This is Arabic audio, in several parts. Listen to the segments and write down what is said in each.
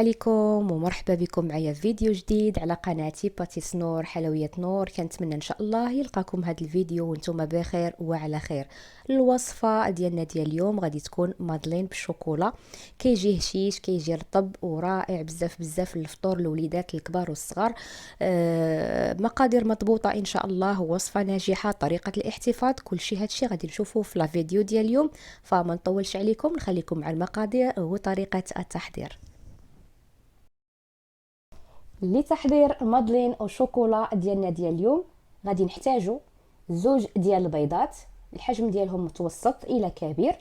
عليكم ومرحبا بكم معايا في فيديو جديد على قناتي باتيس نور حلويات نور. كنتمنى ان شاء الله يلقاكم هذا الفيديو وانتم بخير وعلى خير. الوصفه ديالنا ديال اليوم غادي تكون مادلين بالشوكولا. كيجي هشيش، كيجي رطب ورائع بزاف بزاف للفطور الوليدات الكبار والصغار. مقادير مضبوطه ان شاء الله، وصفه ناجحه، طريقه الاحتفاظ، كل شيء هادشي غادي نشوفوه في الفيديو ديال اليوم. فما نطولش عليكم، نخليكم مع المقادير وطريقه التحضير. لتحضير مادلين او شوكولا ديالنا ديال اليوم غادي نحتاجو زوج ديال البيضات، الحجم ديالهم متوسط الى كبير.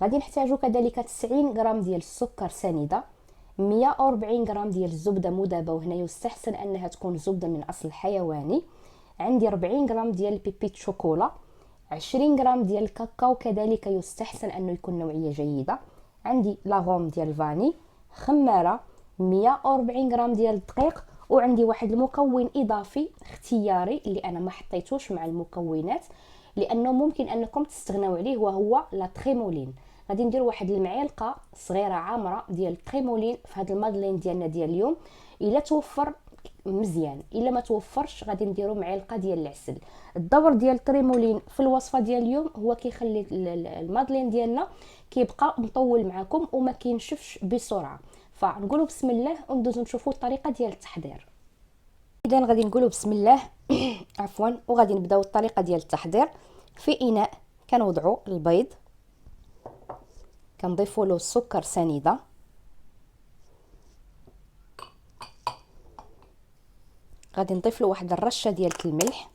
غادي نحتاجو كذلك 90 غرام ديال السكر سنيده، 140 غرام ديال الزبده مذابه، وهنا يستحسن انها تكون زبده من اصل حيواني. عندي 40 غرام ديال بيبيت شوكولا، 20 غرام ديال الكاكاو كذلك يستحسن انه يكون نوعيه جيده. عندي لاغوم ديال الفاني، خماره، 140 غرام ديال الدقيق، وعندي واحد المكون اضافي اختياري اللي انا ما حطيتوش مع المكونات لانه ممكن انكم تستغنوا عليه، وهو لا تريمولين. غادي ندير واحد المعلقه صغيره عامره ديال التريمولين في هذا المادلين ديالنا ديال اليوم. الا توفر مزيان، الا ما توفرش غادي نديرو معلقه ديال العسل. الدور ديال التريمولين في الوصفه ديال اليوم هو كيخلي المادلين ديالنا كيبقى مطول معكم وما كينشفش بسرعه. فنقولوا بسم الله وندوزو نشوفوا الطريقه ديال التحضير. اذا غادي نقولوا بسم الله عفوا، وغادي نبداو الطريقه ديال التحضير. في اناء كنوضعوا البيض، كنضيفوا له السكر سنيده، غادي نضيف له واحد الرشه ديال الملح،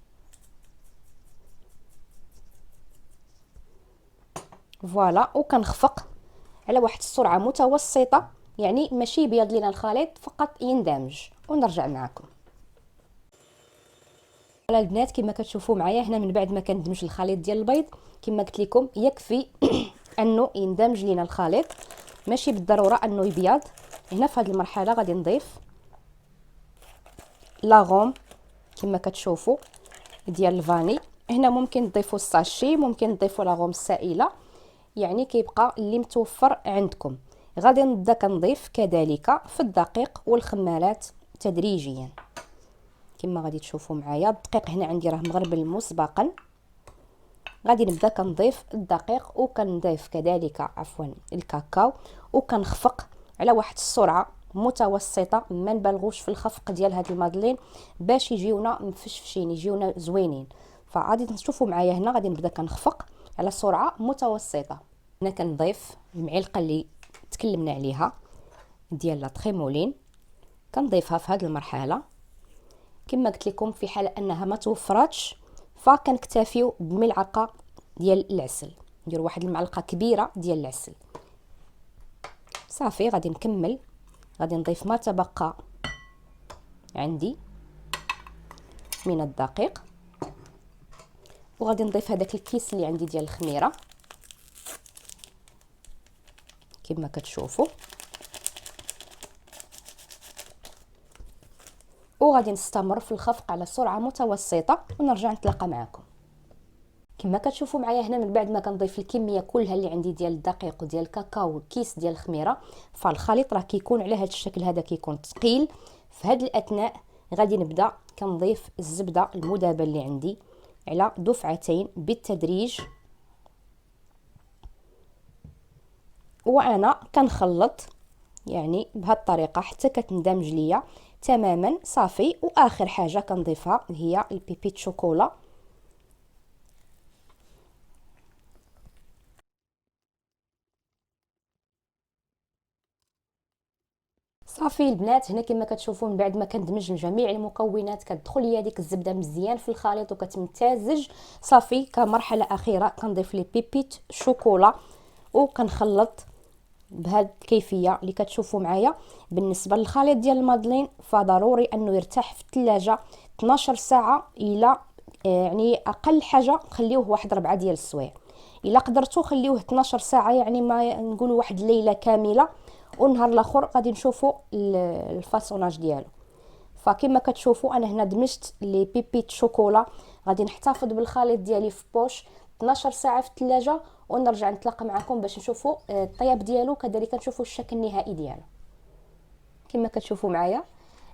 فوالا، وكنخفق على واحد السرعه متوسطه، يعني ماشي يبيض لينا الخليط، فقط يندمج. ونرجع معكم على البنات. كما كتشوفوا معايا هنا، من بعد ما كندمج الخليط ديال البيض كما قلت لكم يكفي انه يندمج لينا الخليط، ماشي بالضروره انه يبيض. هنا في هذه المرحله غادي نضيف لاغوم كما كتشوفوا ديال الفاني. هنا ممكن تضيفوا الساشي، ممكن تضيفوا لاغوم السائله، يعني كيبقى اللي متوفر عندكم. غادي نبدا كنضيف كذلك في الدقيق والخمالات تدريجيا كما غادي تشوفوا معايا. الدقيق هنا عندي راه مغربل مسبقا. غادي نبدا كنضيف الدقيق وكنضيف كذلك عفوا الكاكاو، وكنخفق على واحد السرعه متوسطه، ما نبالغوش في الخفق ديال هاد المادلين باش يجيونا مفشفشين، يجيونا زوينين. فغادي تشوفوا معايا هنا غادي نبدا كنخفق على سرعه متوسطه. هنا كنضيف المعلقه اللي تكلمنا عليها ديال لا تريمولين، كنضيفها في هذه المرحله. كما قلت لكم في حال انها ما توفراتش فكنكتفيو بملعقه ديال العسل، ندير واحد المعلقه كبيره ديال العسل صافي. غادي نكمل، غادي نضيف ما تبقى عندي من الدقيق، وغادي نضيف هذاك الكيس اللي عندي ديال الخميره كما كتشوفوا، وغادي نستمر في الخفق على سرعه متوسطه ونرجع نتلاقى معكم. كما كتشوفوا معايا هنا، من بعد ما كنضيف الكميه كلها اللي عندي ديال الدقيق وديال الكاكاو والكيس ديال الخميره، فالخليط راه كيكون على هذا الشكل هذا، كيكون ثقيل. في هذا الاثناء غادي نبدا كنضيف الزبده المذابه اللي عندي على دفعتين بالتدريج، وانا كنخلط يعني بهذه الطريقه حتى كتندمج ليا تماما صافي. واخر حاجه كنضيفها هي البيبيت شوكولا. صافي البنات، هنا كما كتشوفوا من بعد ما كندمج جميع المكونات كتدخل ليا ديك الزبده مزيان في الخليط وكتمتزج صافي. كمرحله اخيره كنضيف لي بيبيت شوكولا وكنخلط بهذه الكيفيه اللي كتشوفوا معايا. بالنسبه للخليط ديال المادلين فضروري انه يرتاح في الثلاجه 12 ساعه، الى يعني اقل حاجه خليوه واحد 4 ديال السوايع. الا قدرتوا خليوه 12 ساعه، يعني ما نقولوا واحد الليله كامله، والنهار الاخر غادي نشوفوا الفاصوناج ديالو. فكما كتشوفوا انا هنا دمجت لي بيبيت شوكولا. غادي نحتفظ بالخليط ديالي في بوش 12 ساعه في الثلاجه، ونرجع نتلاقى معكم باش نشوفوا الطياب ديالو، كذلك نشوفوا الشكل النهائي ديالو. كما كتشوفوا معايا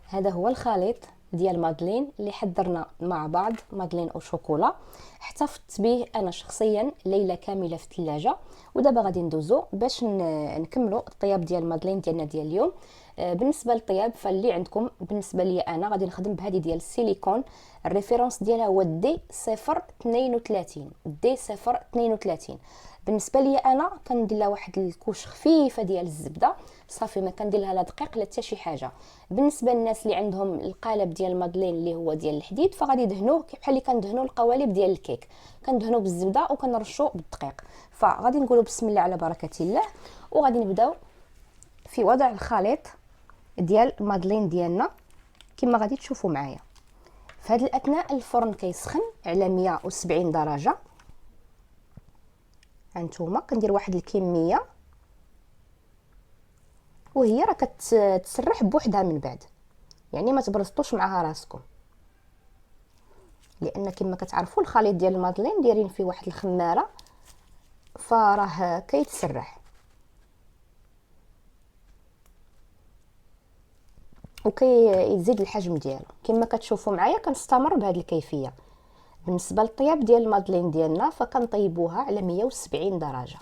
هذا هو الخليط ديال مادلين اللي حضرنا مع بعض، مادلين او شوكولا. احتفظت به انا شخصيا ليله كامله في الثلاجه، ودابا غادي ندوزو باش نكملوا الطياب ديال مادلين ديالنا ديال اليوم. بالنسبه للطياب فاللي عندكم، بالنسبه لي انا غادي نخدم بهذه ديال السيليكون. الريفيرونس ديالها هو دي 032 دي 032. بالنسبه لي انا كندير لها واحد الكوش خفيفه ديال الزبده صافي، ما كندير لها لا دقيق لا حتى شي حاجه. بالنسبه للناس اللي عندهم القالب ديال مادلين اللي هو ديال الحديد فغادي يدهنوه بحال اللي كندهنوا القوالب ديال الكيك، كندهنوا بالزبده وكنرشوا بالدقيق. فغادي نقولوا بسم الله على بركه الله، وغادي نبداو في وضع الخليط ديال مادلين ديالنا كما غادي تشوفوا معايا. في هذه الاثناء الفرن كيسخن على 170 درجه. هانتوما كندير واحد الكميه وهي راه كتسرح بوحدها من بعد، يعني ما تبرزطوش معها راسكم، لان كما كتعرفوا الخليط ديال المادلين دايرين فيه واحد الخماره فراه كيتسرح وكيزيد الحجم ديالو. كما كتشوفوا معايا كنستمر بهذه الكيفيه. بالنسبه للطياب ديال المادلين ديالنا فكنطيبوها على 170 درجه.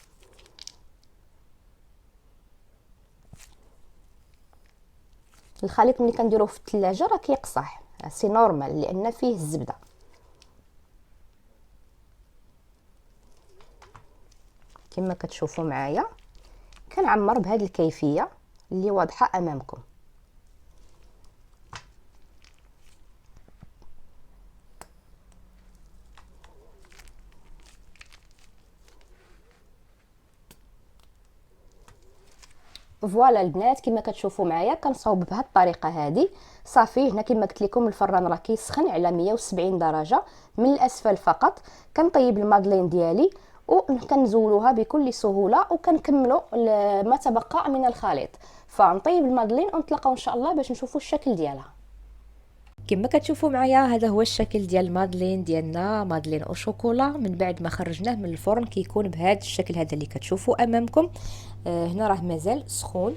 الخليط ملي كنديروه في الثلاجه راه كيقصح، سي نورمال لان فيه الزبده. كما كتشوفوا معايا كنعمر بهذه الكيفيه اللي واضحه امامكم. فوالا البنات كما كتشوفوا معايا كنصاوب بهذه الطريقه هذه صافي. هنا كما قلت لكم الفران راه كيسخن على 170 درجه من الاسفل فقط. كنطيب المادلين ديالي وكنزولوها بكل سهوله وكنكملوا ما تبقى من الخليط. فنطيب المادلين ونتلاقاو ان شاء الله باش نشوفوا الشكل ديالها. كما كتشوفوا معايا هذا هو الشكل ديال المادلين ديالنا، مادلين او شوكولا من بعد ما خرجناه من الفرن كيكون بهذا الشكل هذا اللي كتشوفوا امامكم. هنا راه مازال سخون،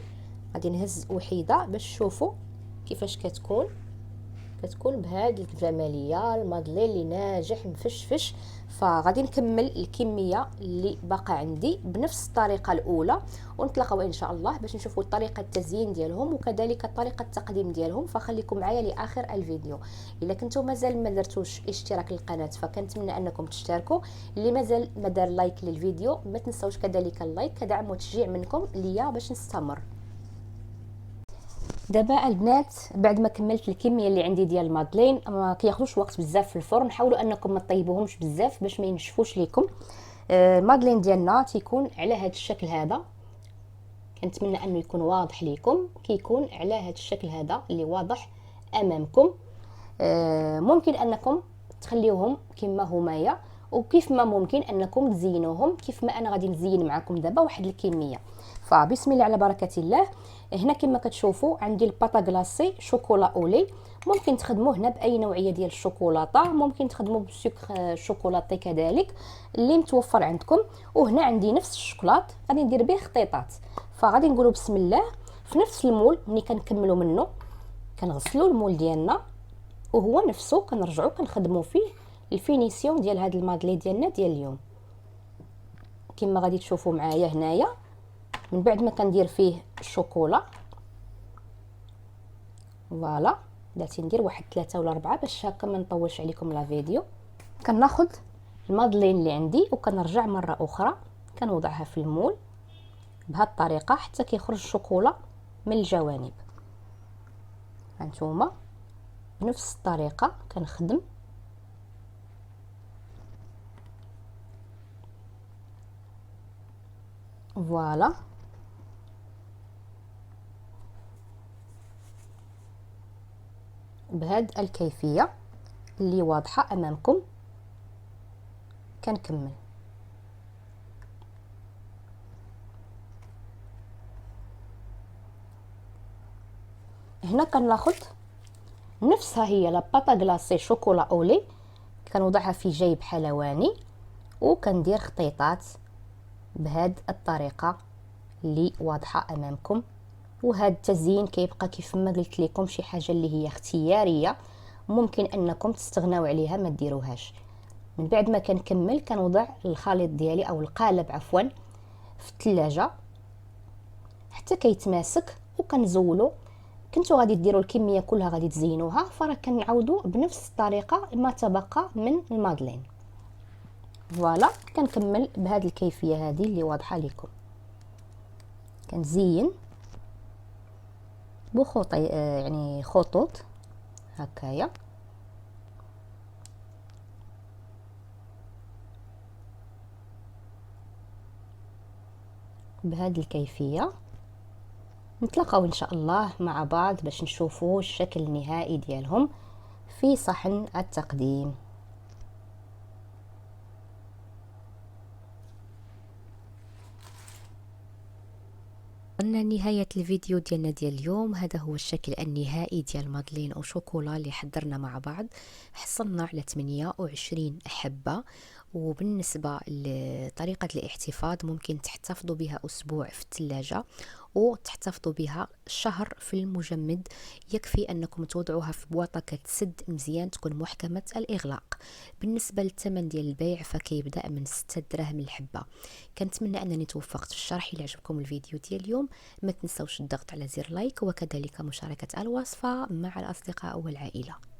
غادي نهز وحيده باش تشوفوا كيفاش كتكون بهذه الجماليه. المادلين اللي ناجح مفشفش. فغادي نكمل الكميه اللي باقا عندي بنفس الطريقه الاولى، ونتلاقاو ان شاء الله باش نشوفوا طريقه التزيين ديالهم وكذلك طريقه التقديم ديالهم. فخليكم معايا لاخر الفيديو. الا كنتو مازال ما درتوش اشتراك للقناه فكنتمنى انكم تشتركوا. اللي مازال ما دار لايك للفيديو ما تنساوش كذلك اللايك كدعم وتشجيع منكم ليا باش نستمر. دابا البنات بعد ما كملت الكميه اللي عندي ديال المادلين ما كياخذوش وقت بزاف في الفرن، حاولوا انكم ما طيبوهمش بزاف باش ما ينشفوش لكم. المادلين ديالنا تيكون على هذا الشكل هذا، كنتمنى انه يكون واضح لكم. كيكون على هذا الشكل هذا اللي واضح امامكم. ممكن انكم تخليوهم كما همايا، وكيف ما ممكن انكم تزينوهم كيف ما انا غادي نزين معكم دابا واحد الكميه. فبسم الله على بركه الله. هنا كما كتشوفوا عندي الباطا كلاصي شوكولا اولي. ممكن تخدموه هنا باي نوعيه ديال الشوكولاته، ممكن تخدموه بالسكر شوكولاتي كذلك اللي متوفر عندكم. وهنا عندي نفس الشوكولات غادي ندير به خطيطات. فغادي نقولوا بسم الله. في نفس المول ملي كنكملوا منه كنغسلوا المول ديالنا وهو نفسه كنرجعوا كنخدموا فيه الفينيسيون ديال هاد المادلي ديالنا ديال اليوم. كما غادي تشوفوا معايا هنايا من بعد ما كندير فيه الشوكولا فوالا بلاتي ندير واحد 3 ولا 4 باش هكا ما نطولش عليكم لا فيديو. كناخذ المادلين اللي عندي وكنرجع مره اخرى كنوضعها في المول بهذه الطريقه حتى كيخرج الشوكولا من الجوانب. هانتوما بنفس الطريقه كنخدم فوالا. بهذه الكيفيه اللي واضحه امامكم كنكمل. هنا كناخذ نفسها هي لاباطا كلاصي شوكولا اولي كنوضعها في جيب حلواني وكندير خطيطات بهذه الطريقه اللي واضحه امامكم وهذا التزيين كيبقى كيف ما قلت لكم شي حاجه اللي هي اختياريه، ممكن انكم تستغناو عليها ما ديروهاش. من بعد ما كنكمل كنوضع الخليط ديالي او القالب عفوا في الثلاجه حتى كيتماسك وكنزولو. كنتو غادي ديروا الكميه كلها غادي تزينوها، فراه كنعاودوا بنفس الطريقه ما تبقى من المادلين. فوالا كنكمل بهذه الكيفيه هذه اللي واضحه لكم. كنزين بخطوط يعني خطوط هكايا. بهذه الكيفيه نتلاقاو ان شاء الله مع بعض باش نشوفوا الشكل النهائي ديالهم في صحن التقديم. وصلنا نهاية الفيديو ديالنا ديال اليوم. هذا هو الشكل النهائي ديال مادلين او شوكولا اللي حضرنا مع بعض. حصلنا على 28 حبة. وبالنسبة لطريقة الاحتفاظ ممكن تحتفظوا بها أسبوع في الثلاجة وتحتفظوا بها شهر في المجمد. يكفي أنكم توضعوها في بواطة كتسد مزيان تكون محكمة الإغلاق. بالنسبة للثمن ديال البيع فكيبدأ من 6 دراهم الحبة. كنتمنى أنني توفقت في الشرح. إلا عجبكم الفيديو ديال اليوم ما تنسوش الضغط على زر لايك وكذلك مشاركة الوصفة مع الأصدقاء والعائلة.